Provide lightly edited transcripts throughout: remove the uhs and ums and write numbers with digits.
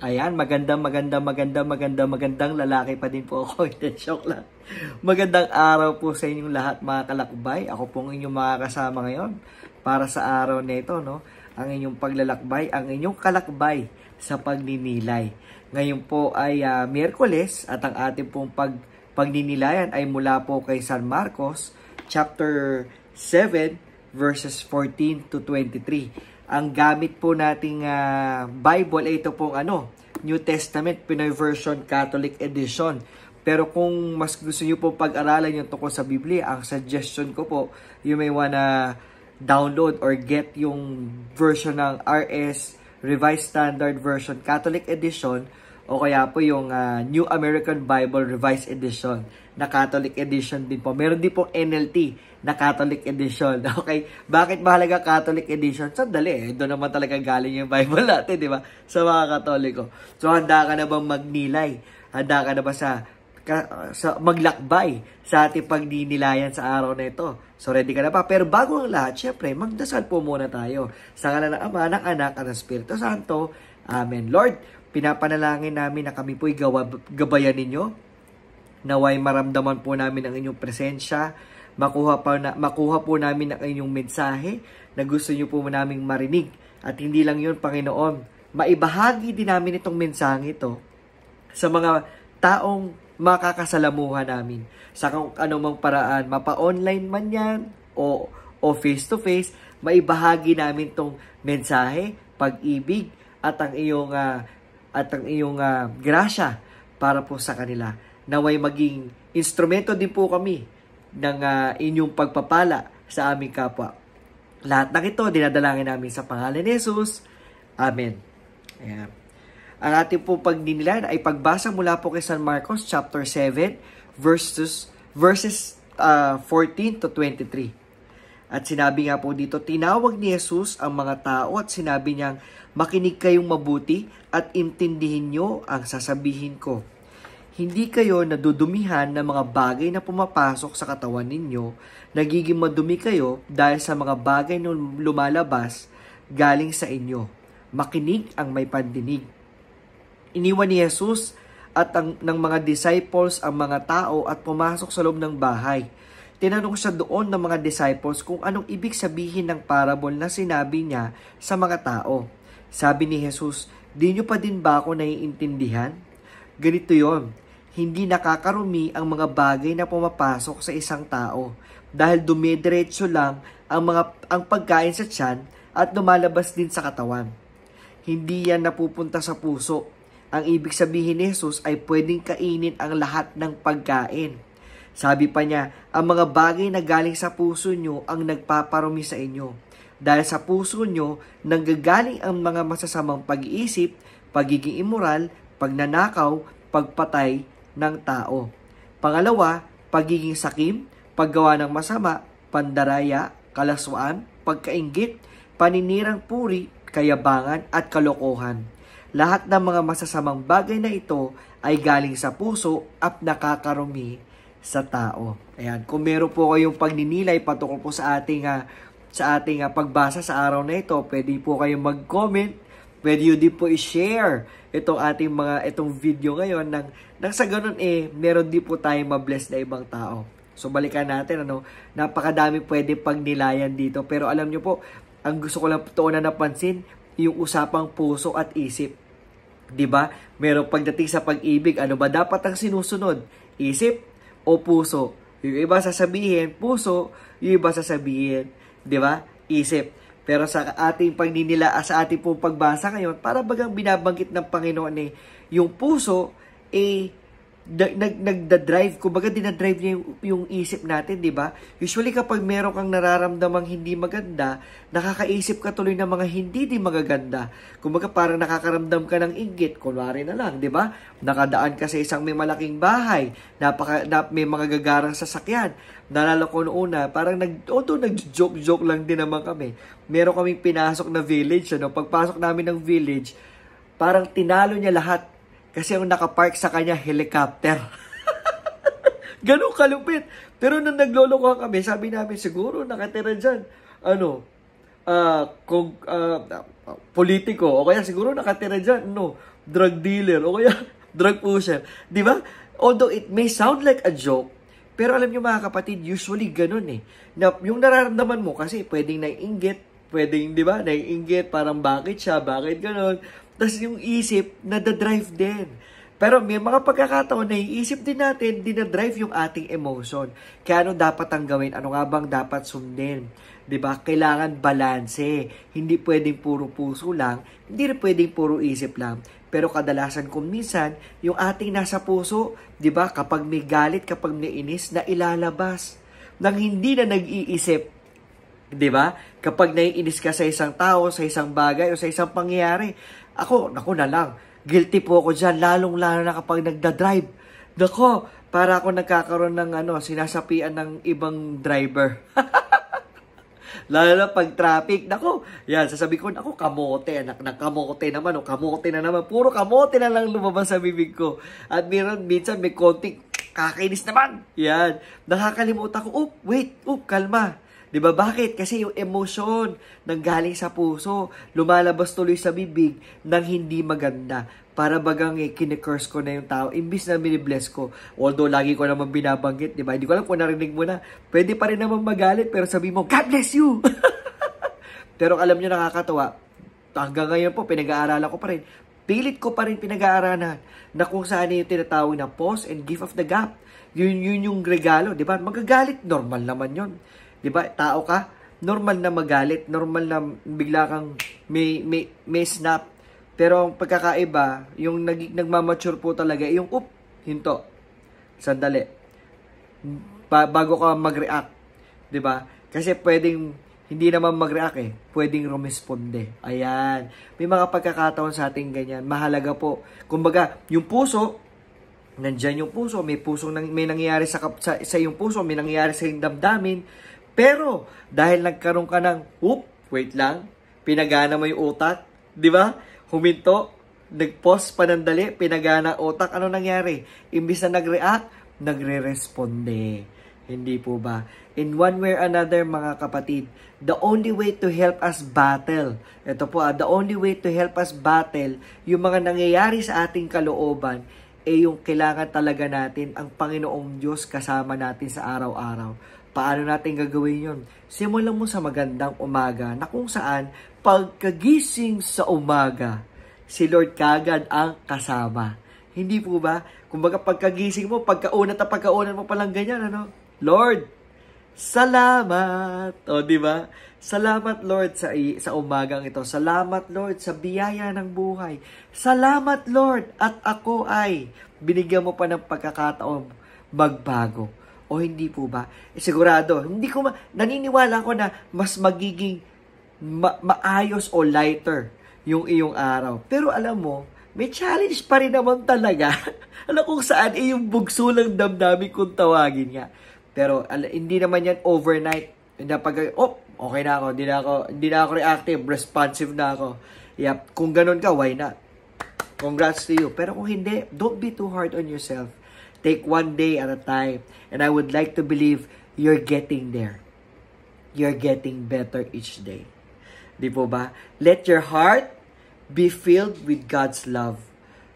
Ayan, magandang lalaki pa din po ako. Joke lang. Magandang araw po sa inyong lahat mga kalakbay. Ako pong inyong makakasama ngayon para sa araw na ito, no? Ang inyong paglalakbay, ang inyong kalakbay sa pagninilay. Ngayon po ay Miyerkules at ang ating pong pagninilayan ay mula po kay San Marcos, chapter 7, verses 14 to 23. Ang gamit po nating Bible ay ito pong New Testament, Pinoy Version, Catholic Edition. Pero kung mas gusto niyo po pag-aralan yung tungkol sa Biblia, ang suggestion ko po, you may wanna download or get yung version ng RS, Revised Standard Version, Catholic Edition, o kaya po yung New American Bible Revised Edition na Catholic Edition din po. Meron din po NLT na Catholic Edition. Okay? Bakit mahalaga Catholic Edition? Sandali, doon naman talaga galing yung Bible natin, di ba? Sa mga Katoliko. So, handa ka na bang magnilay? Handa ka na ba sa maglakbay sa ating pagdinilayan sa araw na ito? So, ready ka na ba? Pero bago ang lahat, syempre, magdasal po muna tayo. Sa ngalan ng Ama, ng Anak, at ng Espiritu Santo. Amen. Lord, pinapanalangin namin na kami po'y gabayan ninyo. Naway maramdaman po namin ang inyong presensya. Makuha po namin ang inyong mensahe na gusto niyo po naming marinig. At hindi lang yun, Panginoon, maibahagi din namin itong mensahe ito sa mga taong makakasalamuhan namin. Sa kung anumang paraan, mapa-online man yan o face-to-face, maibahagi namin itong mensahe, pag-ibig at ang iyong grasya para po sa kanila. Naway maging instrumento din po kami ng inyong pagpapala sa aming kapwa. Lahat ng ito, dinadalangin namin sa pangalan ni Jesus. Amen. Ayan. Ang ating po pagdinilayan ay pagbasa mula po kay San Marcos chapter 7 verses 14 to 23. At sinabi nga po dito, tinawag ni Jesus ang mga tao at sinabi niyang, makinig kayong mabuti at intindihin niyo ang sasabihin ko. Hindi kayo nadudumihan ng mga bagay na pumapasok sa katawan ninyo, nagiging madumi kayo dahil sa mga bagay na lumalabas galing sa inyo. Makinig ang may pandinig. Iniwan ni Jesus at ng mga disciples ang mga tao at pumasok sa loob ng bahay. Tinanong siya doon ng mga disciples kung anong ibig sabihin ng parable na sinabi niya sa mga tao. Sabi ni Jesus, di nyo pa din ba ako naiintindihan? Ganito yon. Hindi nakakarumi ang mga bagay na pumapasok sa isang tao dahil dumidiretso lang ang pagkain sa tiyan at lumalabas din sa katawan. Hindi yan napupunta sa puso. Ang ibig sabihin ni Jesus ay pwedeng kainin ang lahat ng pagkain. Sabi pa niya, ang mga bagay na galing sa puso nyo ang nagpaparumi sa inyo. Dahil sa puso nyo, nanggagaling ang mga masasamang pag-iisip, pagiging immoral, pagnanakaw, pagpatay ng tao. Pangalawa, pagiging sakim, paggawa ng masama, pandaraya, kalaswaan, pagkainggit, paninirang puri, kayabangan at kalokohan. Lahat ng mga masasamang bagay na ito ay galing sa puso at nakakarumi sa tao. Ayan, kung meron po kayong pagninilay patungkol po sa ating pagbasa sa araw na ito, pwede po kayong mag-comment, pwede yun din po i-share itong video ngayon nang sa ganun meron din po tayong mabless na ibang tao. So balikan natin, napakadami pwede pagnilayan dito. Pero alam nyo po, ang gusto ko lang tuunan napansin, yung usapang puso at isip. 'Di ba? Meron pagdating sa pag-ibig, ano ba dapat ang sinusunod? Isip o puso? Yung iba sasabihin puso, yung iba sasabihin, 'di ba? Isip. Pero sa ating sa ating pong pagbasa ngayon, para bagang binabanggit ng Panginoon yung puso nagda-drive, kumbaga dinadrive niya yung isip natin, di ba? Usually kapag meron kang nararamdamang hindi maganda, nakakaisip ka tuloy ng mga hindi di magaganda. Kumbaga parang nakakaramdam ka ng inggit, kunwari na lang, di ba? Nakadaan ka sa isang may malaking bahay, may mga gagarang sasakyan. Nalala ko noon parang nag-joke lang din naman kami. Meron kaming pinasok na village, pagpasok namin ng village, parang tinalo niya lahat. Kasi ang nakapark sa kanya, helicopter. Ganun kalupit. Pero nung naglolokohan kami, sabi namin, siguro nakatira dyan, politiko, o kaya siguro nakatira dyan, drug dealer, o kaya drug pusher. Di ba? Although it may sound like a joke, pero alam nyo mga kapatid, usually ganun eh. Na, yung nararamdaman mo kasi pwedeng naiinggit, pwedeng, di ba, naiinggit, parang bakit siya, bakit ganun. Tapos yung isip, nadadrive din. Pero may mga pagkakataon na iisip din natin, dinadrive yung ating emotion. Kaya ano dapat ang gawin? Ano nga bang dapat sundin? Diba? Kailangan balanse. Hindi pwedeng puro puso lang, hindi rin pwedeng puro isip lang. Pero kadalasan kung minsan, yung ating nasa puso, diba? Kapag may galit, kapag may inis, na ilalabas. Nang hindi na nag-iisip. Diba? Kapag naiinis ka sa isang tao, sa isang bagay, o sa isang pangyayari, ako na lang. Guilty po ako dyan, lalong-lalo na kapag nagda-drive. Nako, para ako nagkakaroon ng sinasapian ng ibang driver. Lalo na pag traffic. Nako, yan, sasabi ko, nako, kamote. Kamote naman, kamote na naman. Puro kamote na lang lumabas sa bibig ko. At minsan may konting kakainis naman. Yan, nakakalimutan ko, wait, kalma. Diba? Bakit? Kasi yung emosyon nang galing sa puso, lumalabas tuloy sa bibig nang hindi maganda. Para bagang kine-curse ko na yung tao, imbis na minibless ko. Although lagi ko naman binabanggit, diba? Hindi ko alam kung narinig mo na. Pwede pa rin naman magalit, pero sabi mo, God bless you! Pero alam nyo, nakakatawa. Hanggang ngayon po, pinag-aaralan ko pa rin. Pilit ko pa rin pinag-aaralan na kung saan yung tinatawag na pause and give of the gap. Yun yung regalo, diba? Magagalit, normal naman yun. Diba? Tao ka, normal na magalit, normal na bigla kang may snap. Pero ang pagkakaiba, yung nagmamature po talaga, yung hinto. Sandali. Bago ka mag-react. Diba? Kasi pwedeng, hindi naman mag-react pwedeng rumisponde. Ayan. May mga pagkakataon sa ating ganyan. Mahalaga po. Kumbaga, yung puso, nandyan yung puso, may nangyayari sa yung puso, may nangyayari sa yung damdamin. Pero, dahil nagkaroon ka ng, wait lang, pinagana mo yung utak, di ba? Huminto, nag-pause panandali, pinagana utak, ano nangyari? Imbis na nag-react, nagre-responde. Hindi po ba? In one way or another, mga kapatid, the only way to help us battle, ito po the only way to help us battle, yung mga nangyayari sa ating kalooban, yung kailangan talaga natin ang Panginoong Diyos kasama natin sa araw-araw. Paano natin gagawin yun? Simulan mo sa magandang umaga na kung saan pagkagising sa umaga, si Lord kagad ang kasama. Hindi po ba? Kumbaga pagkagising mo, pagkaunan mo palang ganyan, Lord, salamat! O, di ba? Salamat, Lord, sa umagang ito. Salamat, Lord, sa biyaya ng buhay. Salamat, Lord, at ako ay binigyan mo pa ng pagkakataon magbago. O hindi po ba? Sigurado, naniniwala ko na mas magiging maayos o lighter yung iyong araw. Pero alam mo, may challenge pa rin naman talaga. Alam kung saan yung bugso lang damdamin kung tawagin nga. Pero hindi naman yan overnight. Okay na ako, hindi na ako reactive, responsive na ako. Yep, kung ganun ka, why not? Congrats to you. Pero kung hindi, don't be too hard on yourself. Take one day at a time. And I would like to believe you're getting there. You're getting better each day. Di po ba? Let your heart be filled with God's love.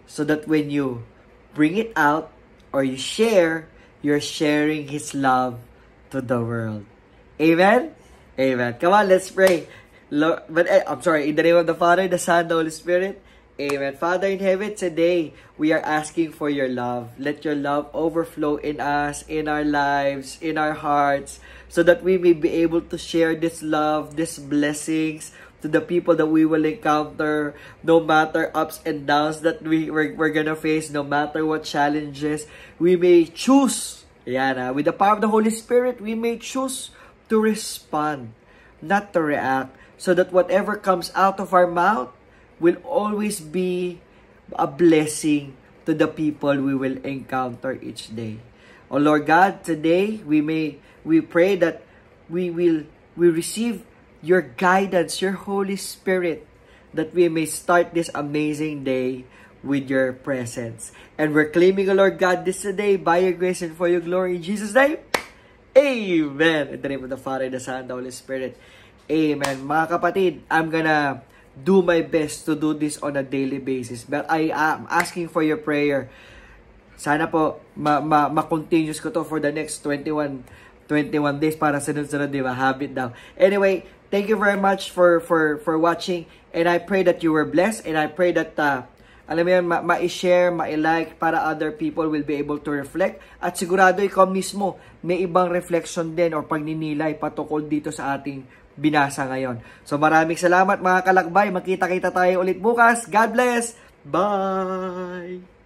So that when you bring it out or you share, you're sharing His love to the world. Amen? Amen. Come on, let's pray. Lord, in the name of the Father, the Son, the Holy Spirit. Amen. Father in heaven, today, we are asking for your love. Let your love overflow in us, in our lives, in our hearts, so that we may be able to share this love, these blessings to the people that we will encounter, no matter ups and downs that we're gonna face, no matter what challenges, we may choose, with the power of the Holy Spirit, we may choose to respond, not to react, so that whatever comes out of our mouth will always be a blessing to the people we will encounter each day. Oh Lord God, today we pray that we receive your guidance, your Holy Spirit, that we may start this amazing day with your presence. And we're claiming, oh Lord God, this today by your grace and for your glory. In Jesus' name, amen. In the name of the Father, the Son, and the Holy Spirit. Amen. Mga kapatid, I'm gonna do my best to do this on a daily basis. But I am asking for your prayer. Sana po, ma-continuous ko to for the next 21 days para sunod-sunod, di ba? Habit daw. Anyway, thank you very much for watching. And I pray that you were blessed. And I pray that, alam mo yan, ma-share, ma-like para other people will be able to reflect. At sigurado ikaw mismo, may ibang reflection din or pagninilay patukol dito sa ating binasa ngayon. So maraming salamat mga kalakbay. Magkita-kita tayo ulit bukas. God bless. Bye!